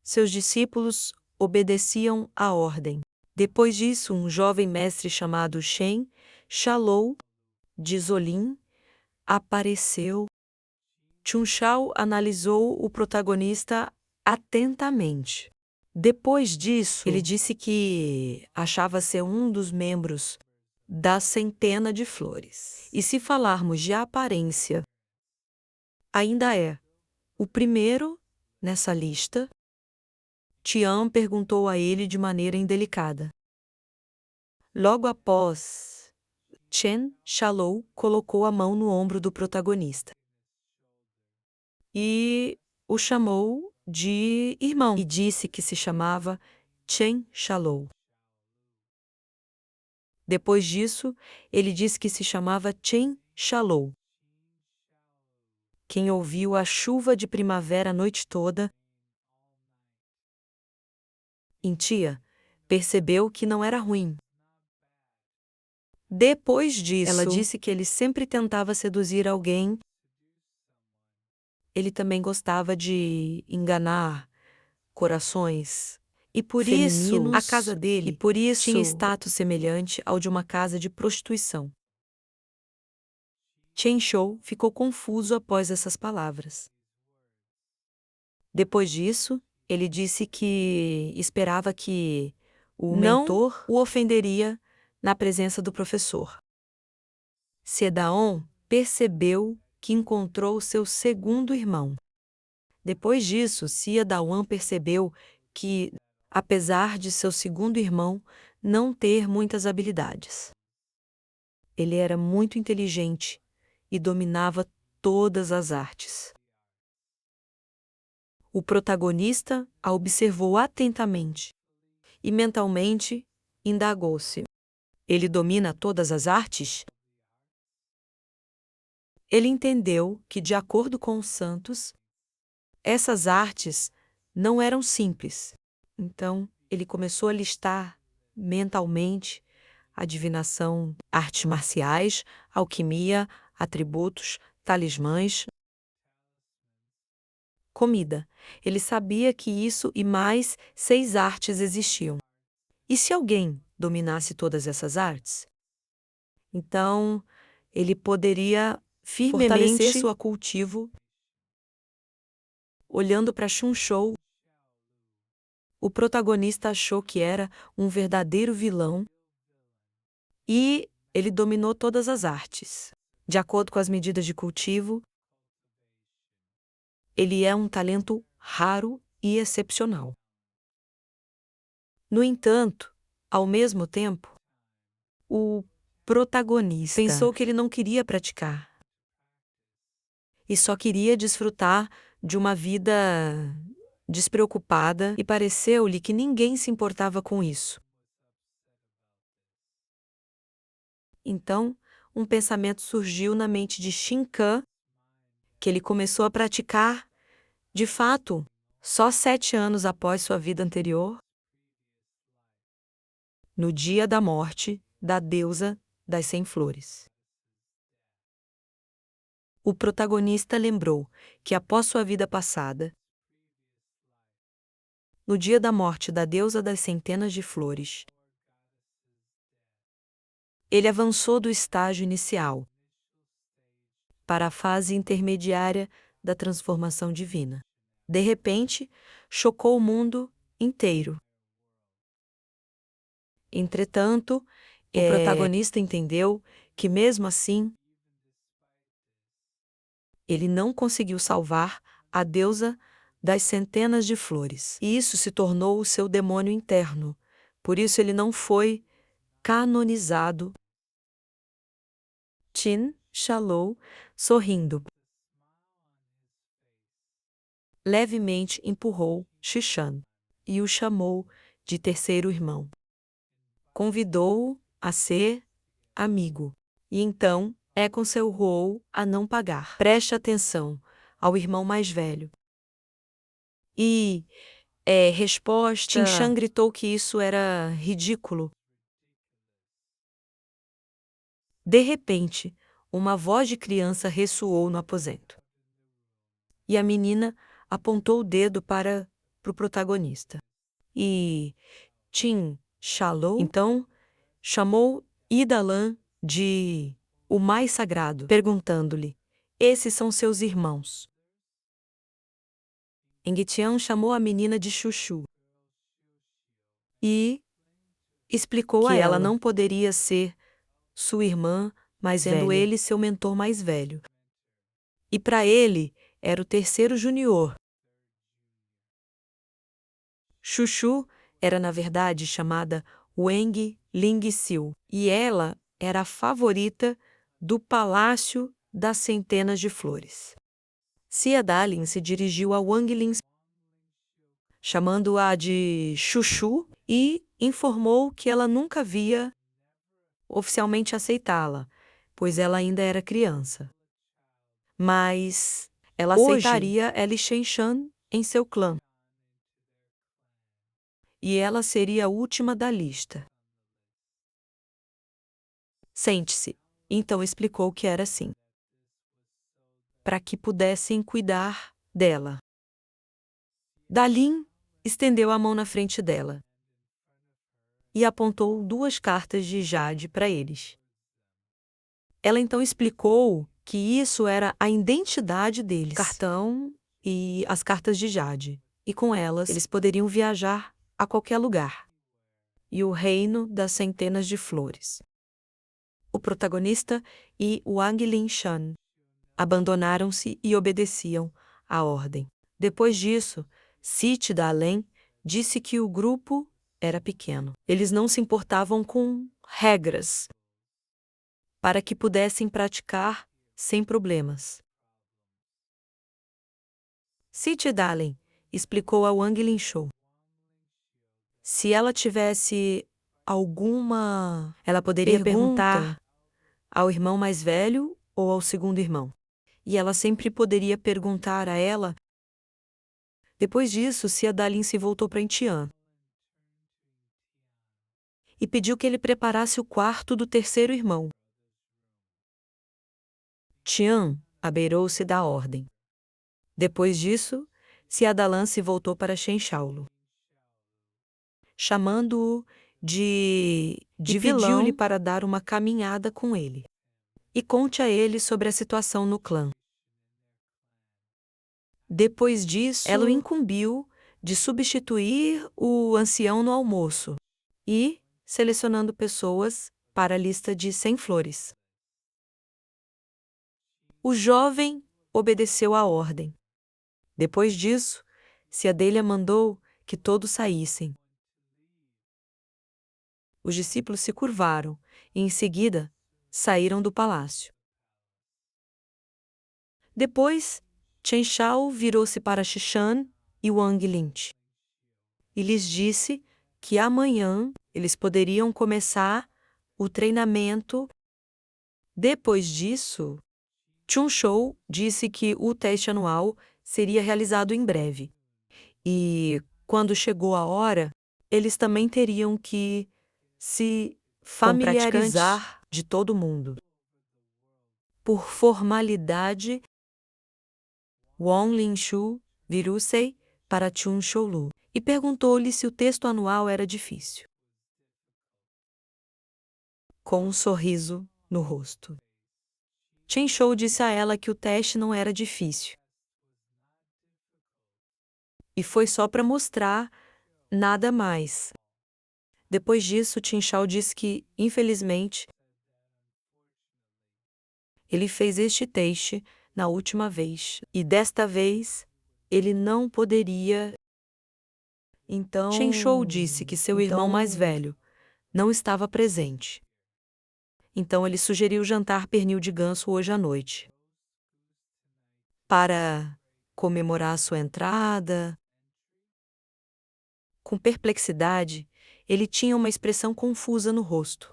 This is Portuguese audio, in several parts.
seus discípulos obedeciam à ordem. Depois disso, um jovem mestre chamado Shen Shalou, de Zolim, apareceu. Chun Shao analisou o protagonista atentamente. Depois disso, ele disse que achava ser um dos membros da centena de flores. E se falarmos de aparência, ainda é o primeiro nessa lista. Tian perguntou a ele de maneira indelicada. Logo após, Chen Shalou colocou a mão no ombro do protagonista e o chamou de irmão e disse que se chamava Chen Shalou. Depois disso, ele disse que se chamava Chen Shalou. Quem ouviu a chuva de primavera a noite toda, Intia percebeu que não era ruim. Depois disso, ela disse que ele sempre tentava seduzir alguém. Ele também gostava de enganar corações. E por isso, a casa dele tinha status semelhante ao de uma casa de prostituição. Chen Shou ficou confuso após essas palavras. Depois disso, ele disse que esperava que o mentor o ofenderia na presença do professor. Sedaon percebeu que encontrou seu segundo irmão. Depois disso, Sia Dawan percebeu que, apesar de seu segundo irmão não ter muitas habilidades, ele era muito inteligente e dominava todas as artes. O protagonista a observou atentamente e mentalmente indagou-se: ele domina todas as artes? Ele entendeu que, de acordo com os santos, essas artes não eram simples. Então, ele começou a listar mentalmente adivinação, artes marciais, alquimia, atributos, talismãs, comida. Ele sabia que isso e mais 6 artes existiam. E se alguém dominasse todas essas artes? Então, ele poderia firmemente fortalecer sua cultivo. Olhando para Chun Shou, o protagonista achou que era um verdadeiro vilão e ele dominou todas as artes. De acordo com as medidas de cultivo, ele é um talento raro e excepcional. No entanto, ao mesmo tempo, o protagonista pensou que ele não queria praticar e só queria desfrutar de uma vida despreocupada e pareceu-lhe que ninguém se importava com isso. Então, um pensamento surgiu na mente de Shinkan, que ele começou a praticar, de fato, só 7 anos após sua vida anterior, no dia da morte da deusa das 100 flores. O protagonista lembrou que após sua vida passada, no dia da morte da deusa das centenas de flores, ele avançou do estágio inicial para a fase intermediária da transformação divina. De repente, chocou o mundo inteiro. Entretanto, o protagonista entendeu que, mesmo assim, ele não conseguiu salvar a deusa das centenas de flores. E isso se tornou o seu demônio interno. Por isso ele não foi canonizado. Chen Shalou, sorrindo, levemente empurrou Shishan e o chamou de terceiro irmão. Convidou-o a ser amigo. E então aconselhou a não pagar. Preste atenção ao irmão mais velho. E, resposta, Tinshan gritou que isso era ridículo. De repente, uma voz de criança ressoou no aposento. E a menina apontou o dedo para para o protagonista. E Tin Shalou, então, chamou Idalan de o mais sagrado, perguntando-lhe: esses são seus irmãos. Enguetian chamou a menina de Chuchu e explicou que ela não poderia ser sua irmã, mas sendo ele seu mentor mais velho. E para ele era o terceiro junior. Chuchu era na verdade chamada Weng Ling-sil, e ela era a favorita do Palácio das Centenas de Flores. Sia Dalin se dirigiu a Wang Ling, chamando-a de Chuchu, e informou que ela nunca havia oficialmente aceitá-la, pois ela ainda era criança. Mas ela aceitaria Li Shenshan em seu clã. E ela seria a última da lista. Sente-se. Então explicou que era assim, para que pudessem cuidar dela. Dalin estendeu a mão na frente dela e apontou 2 cartas de jade para eles. Ela então explicou que isso era a identidade deles, cartão e as cartas de jade, e com elas eles poderiam viajar a qualquer lugar. E o reino das centenas de flores. O protagonista e Wang Lingshan abandonaram-se e obedeciam à ordem. Depois disso, Siti Dalin disse que o grupo era pequeno. Eles não se importavam com regras, para que pudessem praticar sem problemas. Siti Dalin explicou a Wang Lingshan. Se ela tivesse alguma... Ela poderia perguntar ao irmão mais velho ou ao segundo irmão. E ela sempre poderia perguntar a ela. Depois disso, Sia Dalin se voltou para Tian e pediu que ele preparasse o quarto do terceiro irmão. Tian abeirou-se da ordem. Depois disso, Sia Dalin se voltou para Shen Shaolu, chamando-o de vilão, pediu-lhe para dar uma caminhada com ele e conte a ele sobre a situação no clã. Depois disso, ela o incumbiu de substituir o ancião no almoço e selecionando pessoas para a lista de 100 flores. O jovem obedeceu à ordem. Depois disso, Sia Delia mandou que todos saíssem. Os discípulos se curvaram e, em seguida, saíram do palácio. Depois, Chen Shao virou-se para Shishan e Wang Lin e lhes disse que amanhã eles poderiam começar o treinamento. Depois disso, Chun Shou disse que o teste anual seria realizado em breve. E, quando chegou a hora, eles também teriam que se familiarizar de todo mundo. Por formalidade, Wang Lingshu virou-se para Chun Shou e perguntou-lhe se o texto anual era difícil. Com um sorriso no rosto. Chen Shou disse a ela que o teste não era difícil. E foi só para mostrar, nada mais. Depois disso, Chen Shao disse que, infelizmente, ele fez este teste na última vez, e desta vez ele não poderia. Então, Chen Shou disse que seu irmão mais velho não estava presente. Então ele sugeriu jantar pernil de ganso hoje à noite, para comemorar sua entrada. Com perplexidade, ele tinha uma expressão confusa no rosto.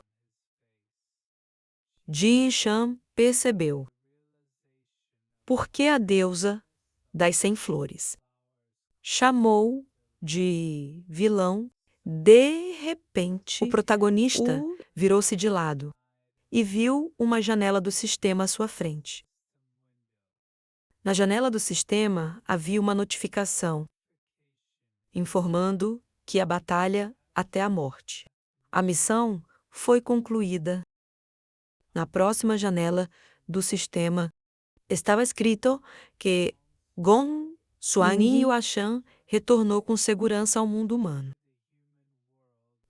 Jin Shan percebeu. Por que a deusa das 100 flores chamou de vilão? De repente, o protagonista virou-se de lado e viu uma janela do sistema à sua frente. Na janela do sistema havia uma notificação. informando que a batalha até a morte. A missão foi concluída. Na próxima janela do sistema estava escrito que Gon Xuanyin Yuashan retornou com segurança ao mundo humano.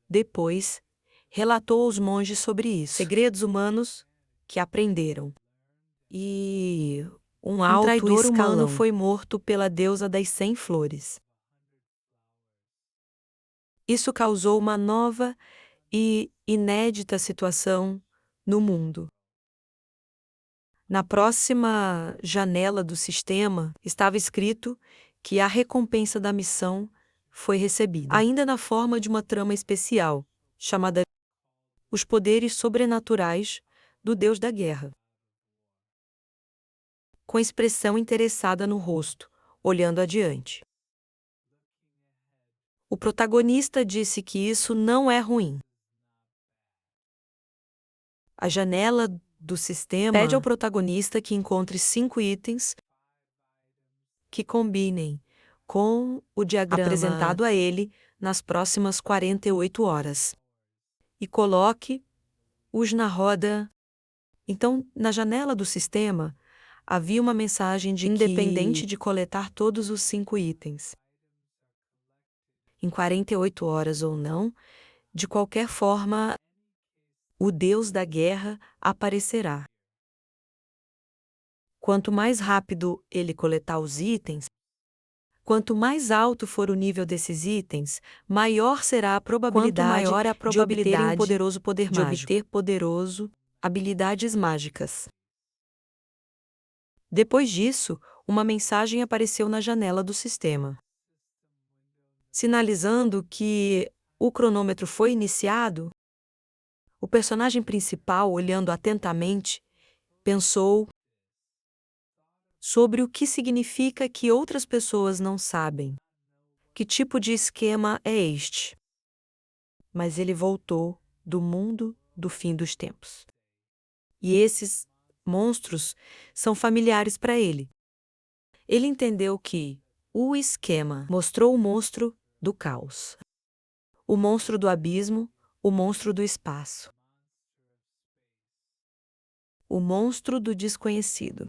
Depois, relatou aos monges sobre isso, segredos humanos que aprenderam. E um alto traidor humano foi morto pela deusa das 100 flores. Isso causou uma nova e inédita situação no mundo. Na próxima janela do sistema estava escrito que a recompensa da missão foi recebida, ainda na forma de uma trama especial, chamada Os Poderes Sobrenaturais do Deus da Guerra. Com expressão interessada no rosto, olhando adiante. O protagonista disse que isso não é ruim. A janela do sistema pede ao protagonista que encontre 5 itens que combinem com o diagrama apresentado a ele nas próximas 48 horas e coloque-os na roda. Então, na janela do sistema, havia uma mensagem de independente de coletar todos os 5 itens, em 48 horas ou não, de qualquer forma, o Deus da guerra aparecerá. Quanto mais rápido ele coletar os itens, quanto mais alto for o nível desses itens, maior será a probabilidade de obterem um poderoso poder mágico, habilidades mágicas. Depois disso, uma mensagem apareceu na janela do sistema, sinalizando que o cronômetro foi iniciado. O personagem principal, olhando atentamente, pensou sobre o que significa que outras pessoas não sabem. Que tipo de esquema é este? Mas ele voltou do mundo do fim dos tempos. E esses monstros são familiares para ele. Ele entendeu que o esquema mostrou o monstro do caos, o monstro do abismo, o monstro do espaço, o monstro do desconhecido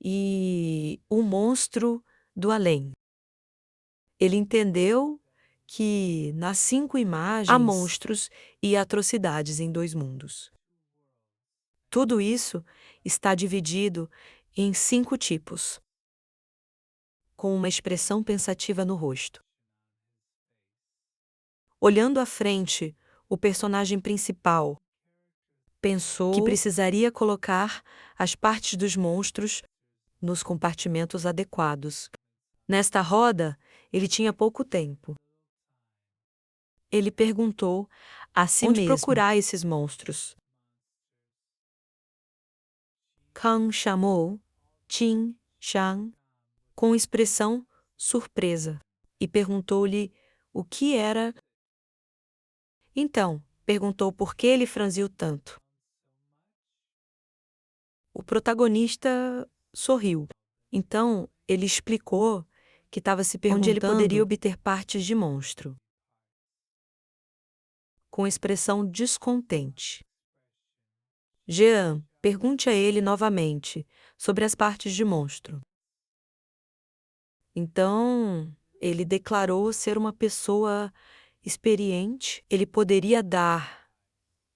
e o monstro do além. Ele entendeu que nas 5 imagens há monstros e atrocidades em 2 mundos. Tudo isso está dividido em 5 tipos, com uma expressão pensativa no rosto. Olhando à frente, o personagem principal pensou que precisaria colocar as partes dos monstros nos compartimentos adequados. Nesta roda, ele tinha pouco tempo. Ele perguntou a si onde mesmo procurar esses monstros. Kang chamou Qin Shang com expressão surpresa e perguntou-lhe o que era. Então, perguntou por que ele franziu tanto. O protagonista sorriu. Então, ele explicou que estava se perguntando onde ele poderia obter partes de monstro. Com expressão descontente. Jean, pergunte a ele novamente sobre as partes de monstro. Então, ele declarou ser uma pessoa experiente. Ele poderia dar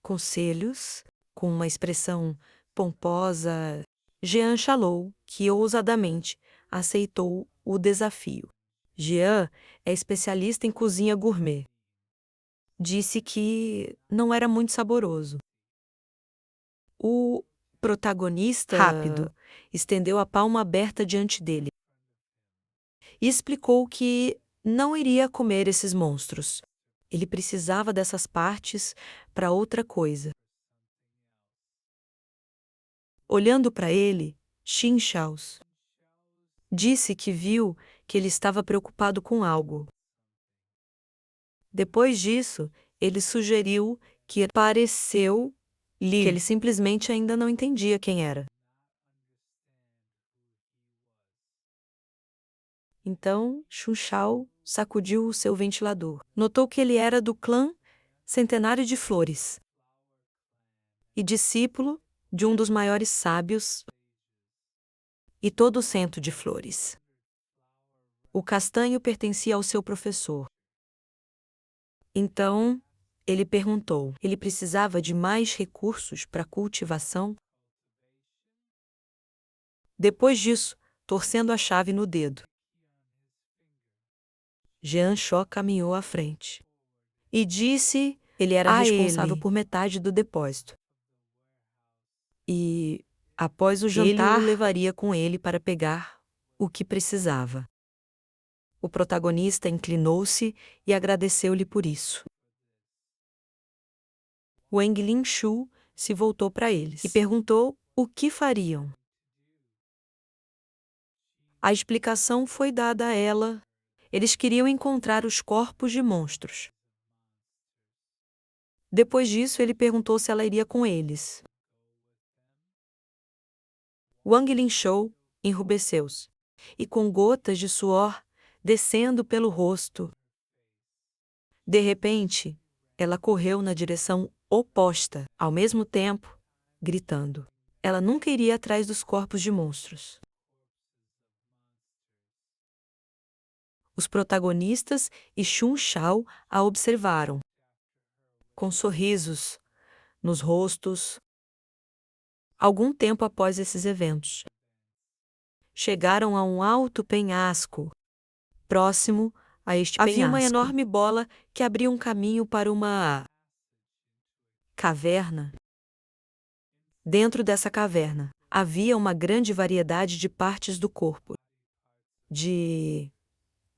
conselhos com uma expressão pomposa. Jean Chalou, que ousadamente aceitou o desafio. Jean é especialista em cozinha gourmet. Disse que não era muito saboroso. O protagonista, rápido, estendeu a palma aberta diante dele e explicou que não iria comer esses monstros. Ele precisava dessas partes para outra coisa. Olhando para ele, Xin Shaos disse que viu que ele estava preocupado com algo. Depois disso, ele sugeriu que pareceu-lhe que ele simplesmente ainda não entendia quem era. Então, Xu Shao sacudiu o seu ventilador. Notou que ele era do clã Centenário de Flores e discípulo de um dos maiores sábios e todo o cento de flores. O castanho pertencia ao seu professor. Então, ele perguntou: ele precisava de mais recursos para cultivação? Depois disso, torcendo a chave no dedo, Jean Shaw caminhou à frente e disse ele era responsável por metade do depósito. E, após o jantar, ele o levaria com ele para pegar o que precisava. O protagonista inclinou-se e agradeceu-lhe por isso. Wang Lingshu se voltou para eles e perguntou o que fariam. A explicação foi dada a ela. Eles queriam encontrar os corpos de monstros. Depois disso, ele perguntou se ela iria com eles. Wang Lingshu enrubesceu-se e, com gotas de suor descendo pelo rosto, de repente, ela correu na direção oposta, ao mesmo tempo, gritando. Ela nunca iria atrás dos corpos de monstros. Os protagonistas e Chun Shao a observaram, com sorrisos nos rostos. Algum tempo após esses eventos, chegaram a um alto penhasco. Próximo a este penhasco, havia uma enorme bola que abria um caminho para uma caverna. Dentro dessa caverna, havia uma grande variedade de partes do corpo. De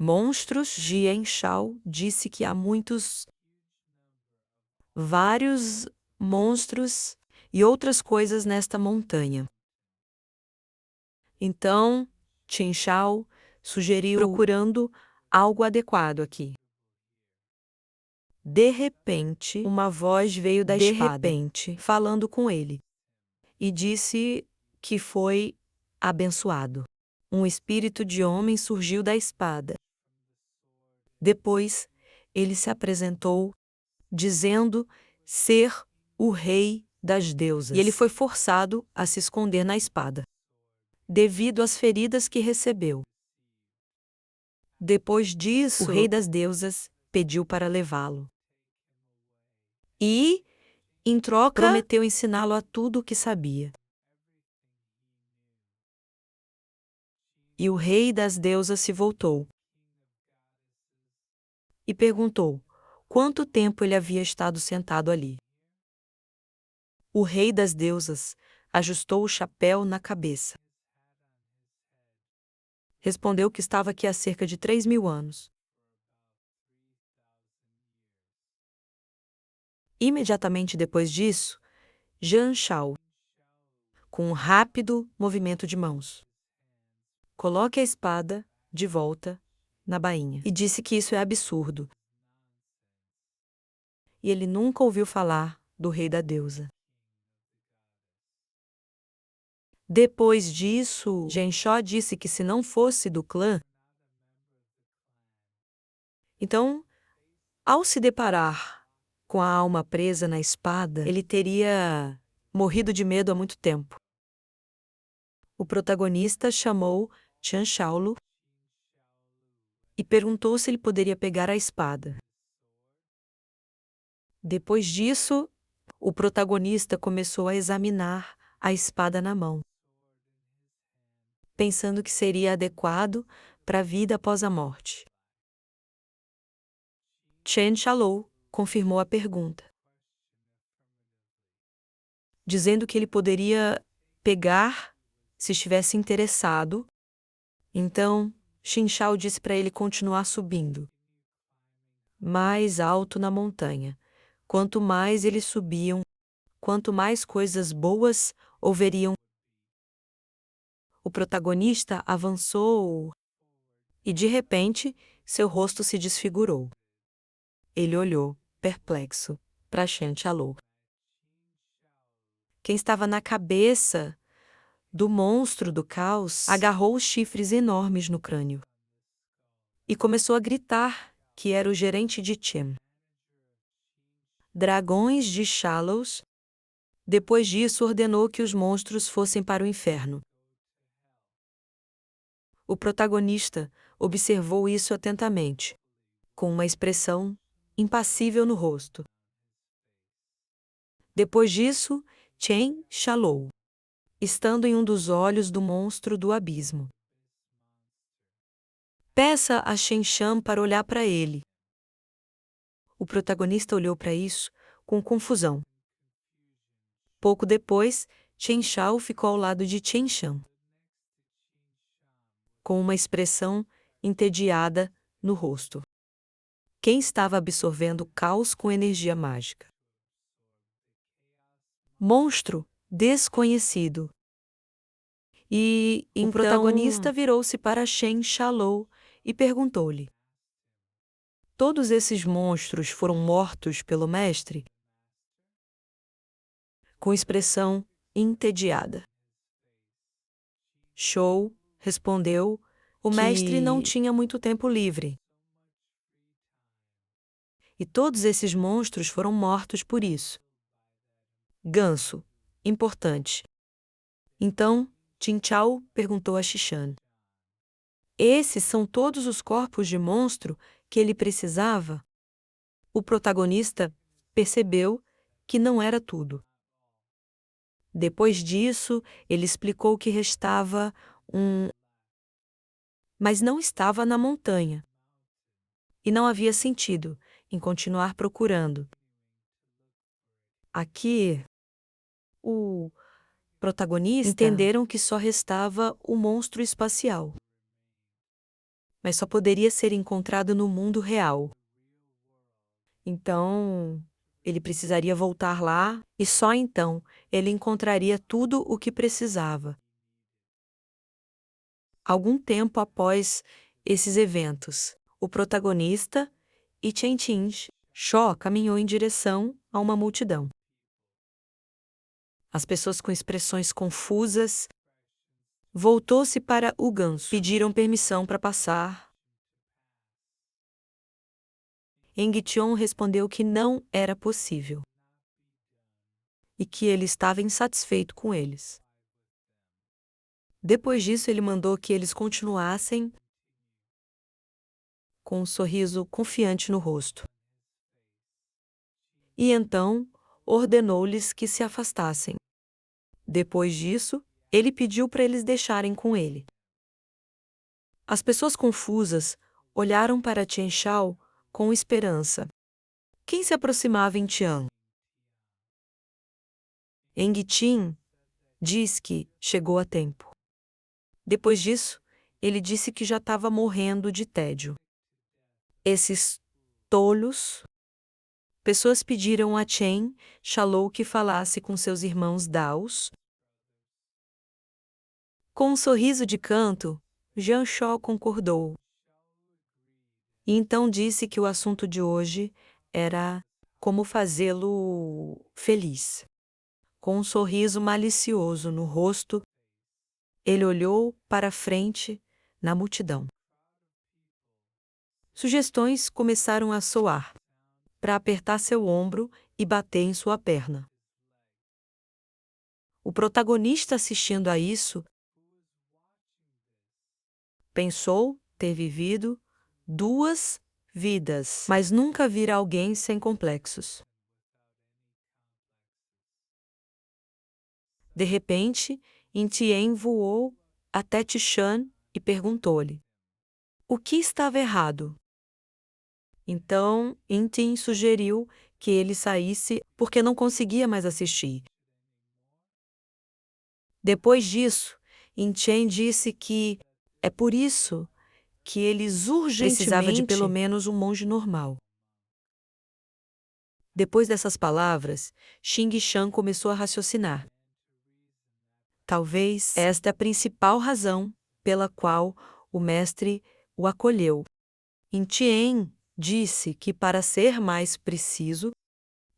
monstros, Jian Shao disse que há vários monstros e outras coisas nesta montanha. Então, Qin Shao sugeriu procurando algo adequado aqui. De repente, uma voz veio da espada, falando com ele, e disse que foi abençoado. Um espírito de homem surgiu da espada. Depois, ele se apresentou, dizendo ser o rei das deusas. E ele foi forçado a se esconder na espada, devido às feridas que recebeu. Depois disso, o rei das deusas pediu para levá-lo. E, em troca, prometeu ensiná-lo a tudo o que sabia. E o rei das deusas se voltou e perguntou quanto tempo ele havia estado sentado ali. O rei das deusas ajustou o chapéu na cabeça. Respondeu que estava aqui há cerca de 3.000 anos. Imediatamente depois disso, Jean Shao, com um rápido movimento de mãos, coloque a espada de volta na bainha e disse que isso é absurdo. E ele nunca ouviu falar do rei da deusa. Depois disso, Jean Shao disse que se não fosse do clã, então, ao se deparar com a alma presa na espada, ele teria morrido de medo há muito tempo. O protagonista chamou Qian Shaolu e perguntou se ele poderia pegar a espada. Depois disso, o protagonista começou a examinar a espada na mão, pensando que seria adequado para a vida após a morte. Chen Shalou confirmou a pergunta, dizendo que ele poderia pegar se estivesse interessado. Então, Xin Shao disse para ele continuar subindo, mais alto na montanha. Quanto mais eles subiam, quanto mais coisas boas houveriam. O protagonista avançou e, de repente, seu rosto se desfigurou. Ele olhou, perplexo, para Chen Shalou. Quem estava na cabeça do monstro do caos agarrou os chifres enormes no crânio. e começou a gritar que era o gerente de Chim. Dragões de Shallows. Depois disso, ordenou que os monstros fossem para o inferno. O protagonista observou isso atentamente, com uma expressão impassível no rosto. Depois disso, Chen chalou, estando em um dos olhos do monstro do abismo. Peça a Shen Shan para olhar para ele. O protagonista olhou para isso com confusão. Pouco depois, Chen Shao ficou ao lado de Chen Shan, com uma expressão entediada no rosto. Quem estava absorvendo o caos com energia mágica? Monstro desconhecido. E então o protagonista virou-se para Shen Shalou e perguntou-lhe: todos esses monstros foram mortos pelo mestre? Com expressão entediada. Shou respondeu: o mestre não tinha muito tempo livre. E todos esses monstros foram mortos por isso. Ganso, importante. Então, Qin Chao perguntou a Xishan: esses são todos os corpos de monstro que ele precisava? O protagonista percebeu que não era tudo. Depois disso, ele explicou que restava mas não estava na montanha. E não havia sentido em continuar procurando. Aqui, o protagonista entenderam que só restava o monstro espacial. Mas só poderia ser encontrado no mundo real. Então, ele precisaria voltar lá e só então ele encontraria tudo o que precisava. Algum tempo após esses eventos, o protagonista e Chen Qinsh Shó caminhou em direção a uma multidão. As pessoas com expressões confusas voltou-se para o ganso, pediram permissão para passar. Engqion respondeu que não era possível e que ele estava insatisfeito com eles. Depois disso, ele mandou que eles continuassem com um sorriso confiante no rosto. E então ordenou-lhes que se afastassem. Depois disso, ele pediu para eles deixarem com ele. As pessoas confusas olharam para Chen Shao com esperança. Quem se aproximava em Tian? Engqin diz que chegou a tempo. Depois disso, ele disse que já estava morrendo de tédio. Esses tolos. Pessoas pediram a Chen Shalou que falasse com seus irmãos Daos. Com um sorriso de canto, Jian Shao concordou. E então disse que o assunto de hoje era como fazê-lo feliz. Com um sorriso malicioso no rosto, ele olhou para a frente na multidão. Sugestões começaram a soar, para apertar seu ombro e bater em sua perna. O protagonista assistindo a isso pensou ter vivido 2 vidas, mas nunca vira alguém sem complexos. De repente, Intien voou até Tishan e perguntou-lhe: o que estava errado? Então, Intien sugeriu que ele saísse porque não conseguia mais assistir. Depois disso, Intien disse que é por isso que eles urgentemente precisava de pelo menos um monge normal. Depois dessas palavras, Xing Shan começou a raciocinar. Talvez esta é a principal razão pela qual o mestre o acolheu. Intien disse que, para ser mais preciso,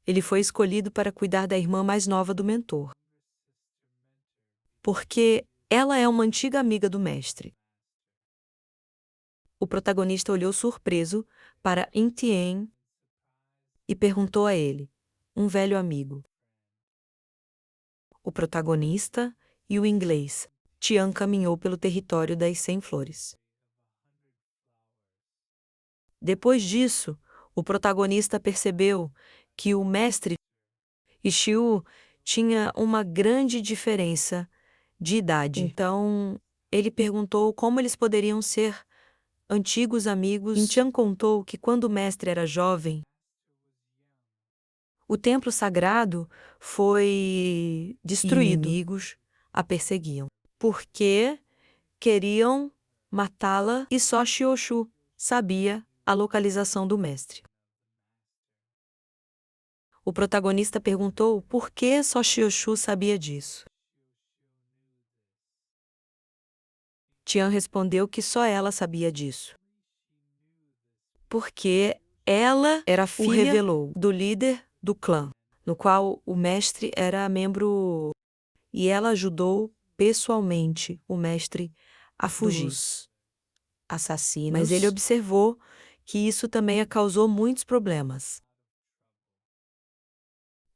ele foi escolhido para cuidar da irmã mais nova do mentor. Porque ela é uma antiga amiga do mestre. O protagonista olhou surpreso para Intien e perguntou a ele, um velho amigo. O protagonista e o inglês. Tian caminhou pelo território das 100 flores. Depois disso, o protagonista percebeu que o mestre e Xiu tinha uma grande diferença de idade. Então, ele perguntou como eles poderiam ser antigos amigos. Tian contou que quando o mestre era jovem, o templo sagrado foi destruído. E inimigos a perseguiam, porque queriam matá-la e só Xioshu sabia a localização do mestre. O protagonista perguntou por que só Xioshu sabia disso. Tian respondeu que só ela sabia disso. Porque ela era filha do líder do clã, no qual o mestre era membro, e ela ajudou pessoalmente o mestre a fugir dos assassinos. Mas ele observou que isso também a causou muitos problemas.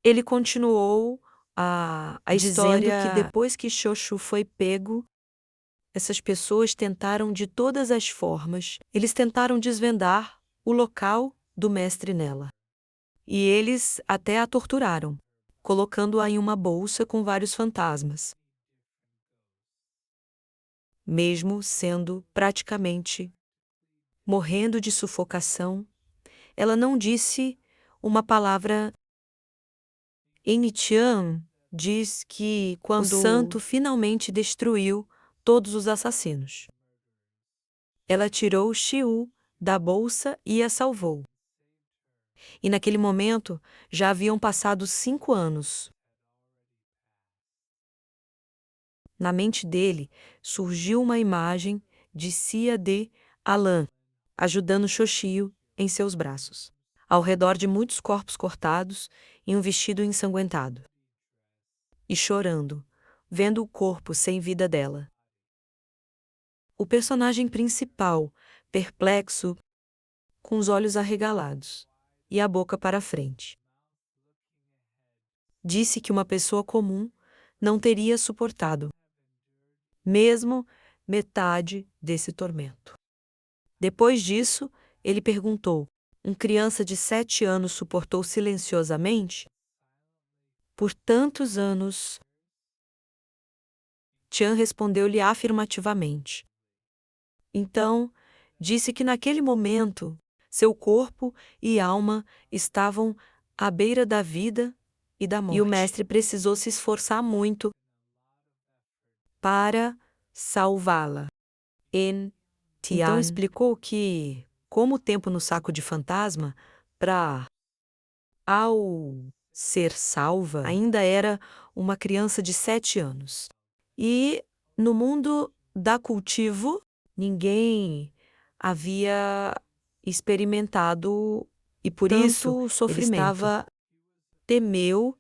Ele continuou a história dizendo que depois que Xioshu foi pego, essas pessoas tentaram de todas as formas, eles tentaram desvendar o local do mestre nela. E eles até a torturaram, colocando-a em uma bolsa com vários fantasmas. Mesmo sendo praticamente morrendo de sufocação, ela não disse uma palavra. Em Tian diz que quando o santo finalmente destruiu todos os assassinos, ela tirou Xiu da bolsa e a salvou. E naquele momento já haviam passado 5 anos. Na mente dele surgiu uma imagem de Cia de Alan, ajudando Xoxio em seus braços, ao redor de muitos corpos cortados e um vestido ensanguentado. E chorando, vendo o corpo sem vida dela. O personagem principal, perplexo, com os olhos arregalados e a boca para frente, disse que uma pessoa comum não teria suportado mesmo metade desse tormento. Depois disso, ele perguntou: criança de 7 anos suportou silenciosamente? Por tantos anos? Tian respondeu-lhe afirmativamente. Então, disse que naquele momento, seu corpo e alma estavam à beira da vida e da morte. E o mestre precisou se esforçar muito para salvá-la. Então explicou que, como o tempo no saco de fantasma, ao ser salva, ainda era uma criança de 7 anos. E no mundo da cultivo, ninguém havia experimentado e por isso sofrimento. Temeu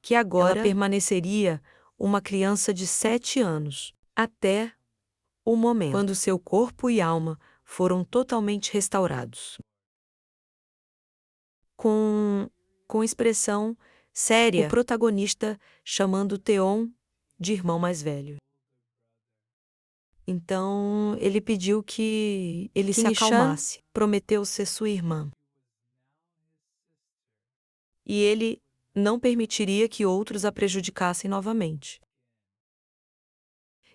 que agora ela permaneceria uma criança de 7 anos, até o momento quando seu corpo e alma foram totalmente restaurados. Com expressão séria, o protagonista chamando Theon de irmão mais velho. Então, ele pediu que ele se acalmasse, prometeu ser sua irmã. E ele não permitiria que outros a prejudicassem novamente.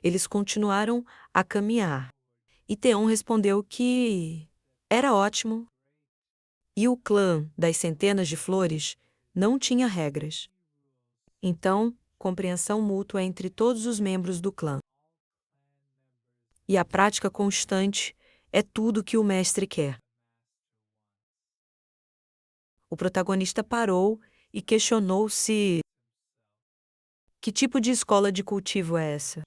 Eles continuaram a caminhar. E Theon respondeu que era ótimo. E o clã das centenas de flores não tinha regras. Então, compreensão mútua entre todos os membros do clã. E a prática constante é tudo que o mestre quer. O protagonista parou e questionou-se: que tipo de escola de cultivo é essa?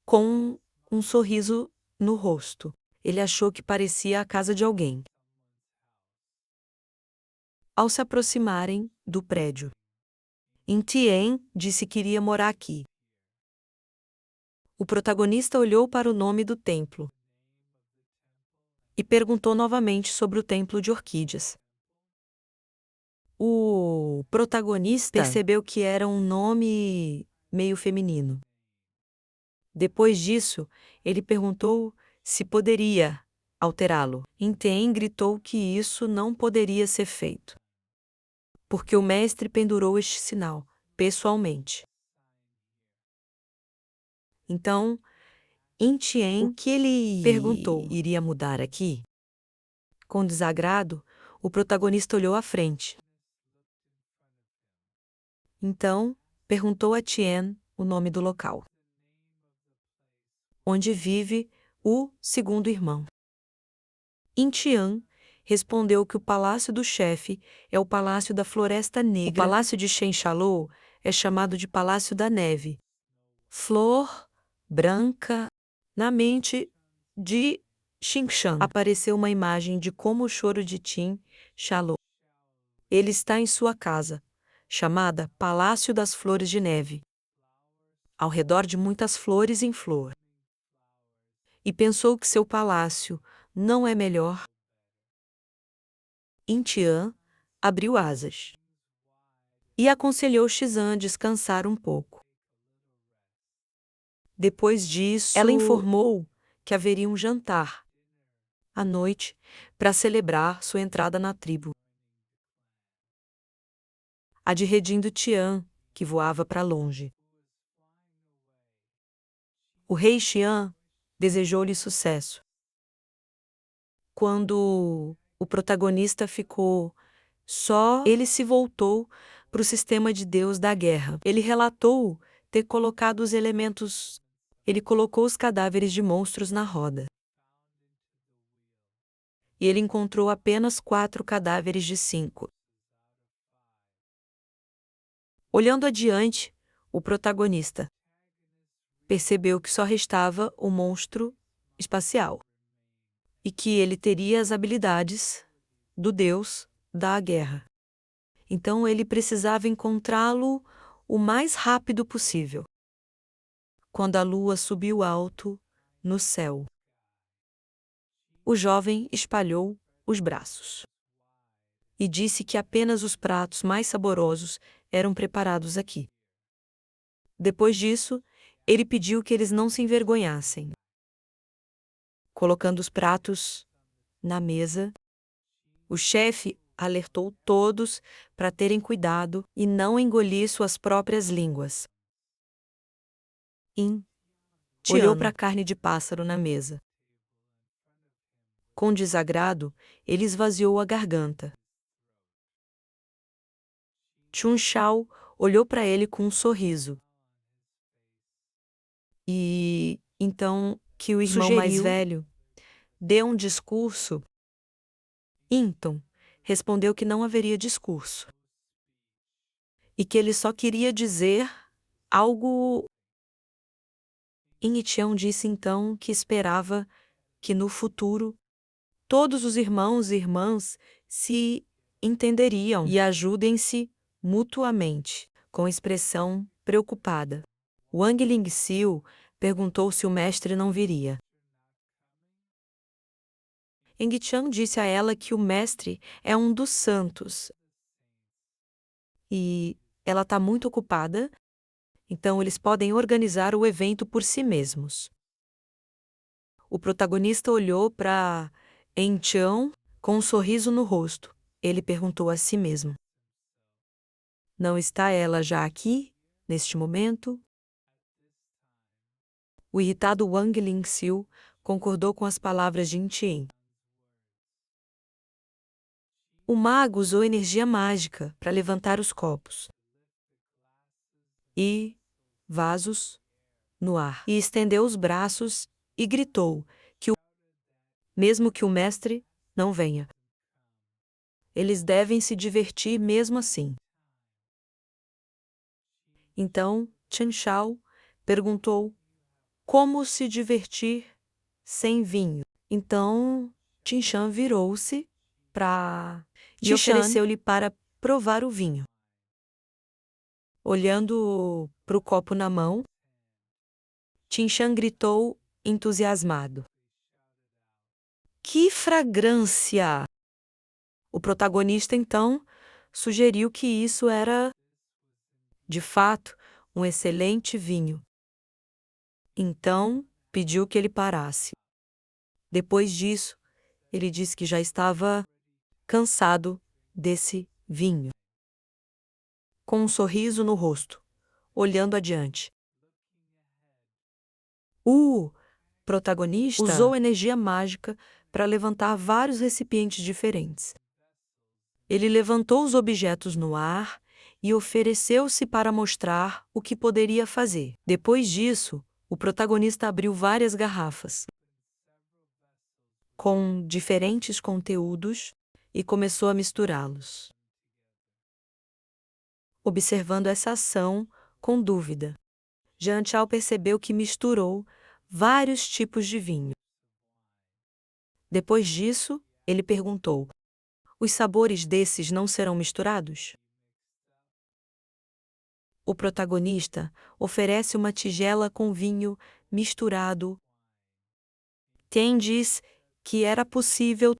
Com um sorriso no rosto, ele achou que parecia a casa de alguém. Ao se aproximarem do prédio, Intien disse que iria morar aqui. O protagonista olhou para o nome do templo e perguntou novamente sobre o templo de orquídeas. O protagonista percebeu que era um nome meio feminino. Depois disso, ele perguntou se poderia alterá-lo. Entien gritou que isso não poderia ser feito, porque o mestre pendurou este sinal, pessoalmente. Então, Intien, o que ele perguntou, iria mudar aqui? Com desagrado, o protagonista olhou à frente. Então, perguntou a Tien o nome do local, onde vive o segundo irmão. Intien respondeu que o palácio do chefe é o Palácio da Floresta Negra. O palácio de Shen Shalou é chamado de Palácio da Neve. Flor branca. Na mente de Xingshan apareceu uma imagem de como o choro de Tin Shalou. Ele está em sua casa, chamada Palácio das Flores de Neve, ao redor de muitas flores em flor. E pensou que seu palácio não é melhor. Intian abriu asas e aconselhou Xizan a descansar um pouco. Depois disso, ela informou que haveria um jantar à noite para celebrar sua entrada na tribo. Adredindo Tian, que voava para longe. O rei Xian desejou-lhe sucesso. Quando o protagonista ficou só, ele se voltou para o sistema de Deus da guerra. Ele relatou ter colocado os elementos. Ele colocou os cadáveres de monstros na roda. E ele encontrou apenas 4 cadáveres de 5. Olhando adiante, o protagonista percebeu que só restava o monstro espacial e que ele teria as habilidades do Deus da guerra. Então ele precisava encontrá-lo o mais rápido possível. Quando a lua subiu alto no céu, o jovem espalhou os braços e disse que apenas os pratos mais saborosos eram preparados aqui. Depois disso, ele pediu que eles não se envergonhassem. Colocando os pratos na mesa, o chefe alertou todos para terem cuidado e não engolir suas próprias línguas. Olhou para a carne de pássaro na mesa. Com desagrado, ele esvaziou a garganta. Chun Shao olhou para ele com um sorriso. E então que o irmão mais velho deu um discurso. Inton respondeu que não haveria discurso e que ele só queria dizer algo. Initião disse então que esperava que no futuro todos os irmãos e irmãs se entenderiam e ajudem-se mutuamente, com expressão preocupada. Wang Lingxiu perguntou se o mestre não viria. Engqiang disse a ela que o mestre é um dos santos e ela está muito ocupada, então eles podem organizar o evento por si mesmos. O protagonista olhou para Engqiang com um sorriso no rosto. Ele perguntou a si mesmo: não está ela já aqui, neste momento? O irritado Wang Lingxiu concordou com as palavras de Intien. O mago usou energia mágica para levantar os copos e vasos no ar e estendeu os braços e gritou que mesmo que o mestre não venha, eles devem se divertir mesmo assim. Então Chen Shao perguntou como se divertir sem vinho. Então Tinshan virou-se para e ofereceu-lhe para provar o vinho. Olhando para o copo na mão, Tinshan gritou, entusiasmado. Que fragrância! O protagonista, então, sugeriu que isso era, de fato, um excelente vinho. Então, pediu que ele parasse. Depois disso, ele disse que já estava cansado desse vinho. Com um sorriso no rosto, olhando adiante. O protagonista usou energia mágica para levantar vários recipientes diferentes. Ele levantou os objetos no ar e ofereceu-se para mostrar o que poderia fazer. Depois disso, o protagonista abriu várias garrafas com diferentes conteúdos e começou a misturá-los. Observando essa ação com dúvida, Jean Chao percebeu que misturou vários tipos de vinho. Depois disso, ele perguntou: os sabores desses não serão misturados? O protagonista oferece uma tigela com vinho misturado. Tian diz que era possível.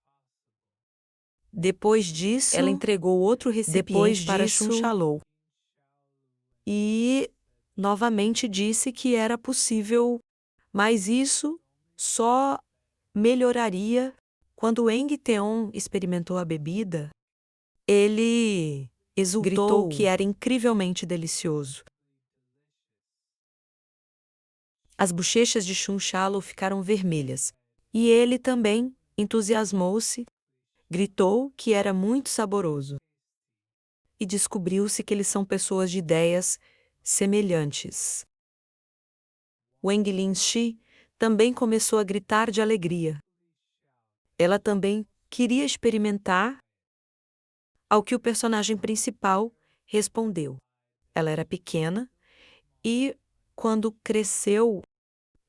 Depois disso, ela entregou outro recipiente para Chun Shalou. E novamente disse que era possível, mas isso só melhoraria. Quando Eng Teon experimentou a bebida, ele gritou que era incrivelmente delicioso. As bochechas de Chun Shalou ficaram vermelhas, e ele também entusiasmou-se, gritou que era muito saboroso. E descobriu-se que eles são pessoas de ideias semelhantes. Wang Lin-shi também começou a gritar de alegria. Ela também queria experimentar, ao que o personagem principal respondeu. Ela era pequena e, quando cresceu,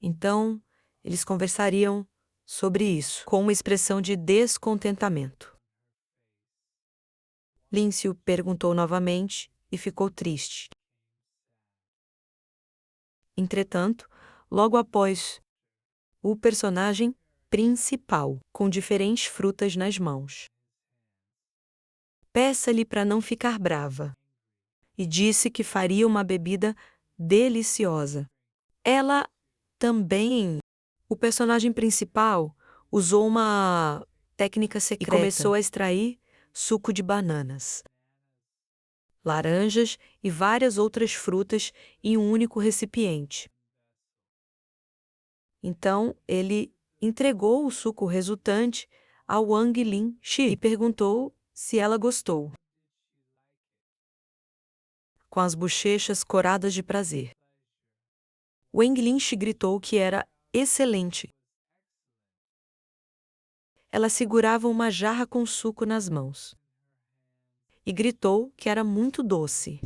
então eles conversariam sobre isso, com uma expressão de descontentamento. Lin-xiu perguntou novamente e ficou triste. Entretanto, logo após, o personagem principal, com diferentes frutas nas mãos. Peça-lhe para não ficar brava. E disse que faria uma bebida deliciosa. Ela também, o personagem principal, usou uma técnica secreta e começou a extrair suco de bananas, laranjas e várias outras frutas em um único recipiente. Então, ele entregou o suco resultante a Wang Lin-shi e perguntou se ela gostou, com as bochechas coradas de prazer. Wang Lin-shi gritou que era excelente. Ela segurava uma jarra com suco nas mãos e gritou que era muito doce.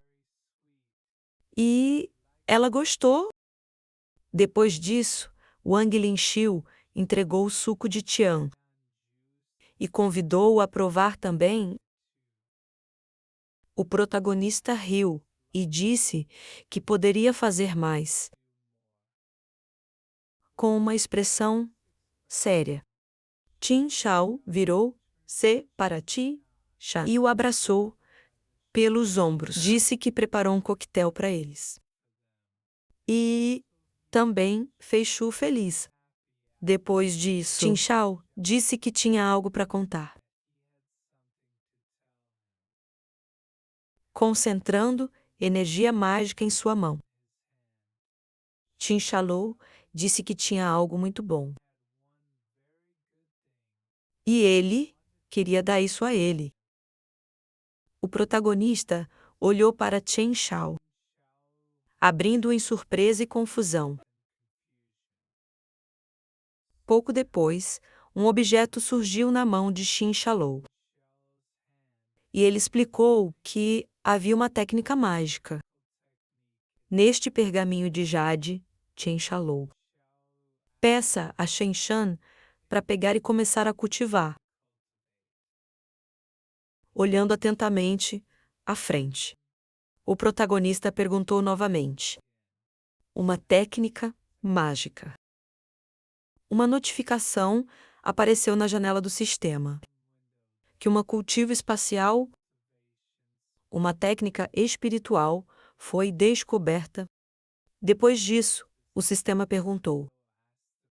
E ela gostou. Depois disso, Wang Lin-shi entregou o suco de Tian e convidou-o a provar também. O protagonista riu e disse que poderia fazer mais, com uma expressão séria. Tin Shao virou-se para Ti Shan e o abraçou pelos ombros. Disse que preparou um coquetel para eles. E também fez Shu feliz. Depois disso, Tin Shao disse que tinha algo para contar. Concentrando energia mágica em sua mão. Tin Shalou disse que tinha algo muito bom. E ele queria dar isso a ele. O protagonista olhou para Chen Shao, abrindo-o em surpresa e confusão. Pouco depois, um objeto surgiu na mão de Xin Shalou. E ele explicou que havia uma técnica mágica neste pergaminho de jade, Chen Shalou. Peça a Shen Shan para pegar e começar a cultivar, olhando atentamente à frente. O protagonista perguntou novamente: uma técnica mágica. Uma notificação apareceu na janela do sistema que uma cultivo espacial, uma técnica espiritual, foi descoberta. Depois disso, o sistema perguntou: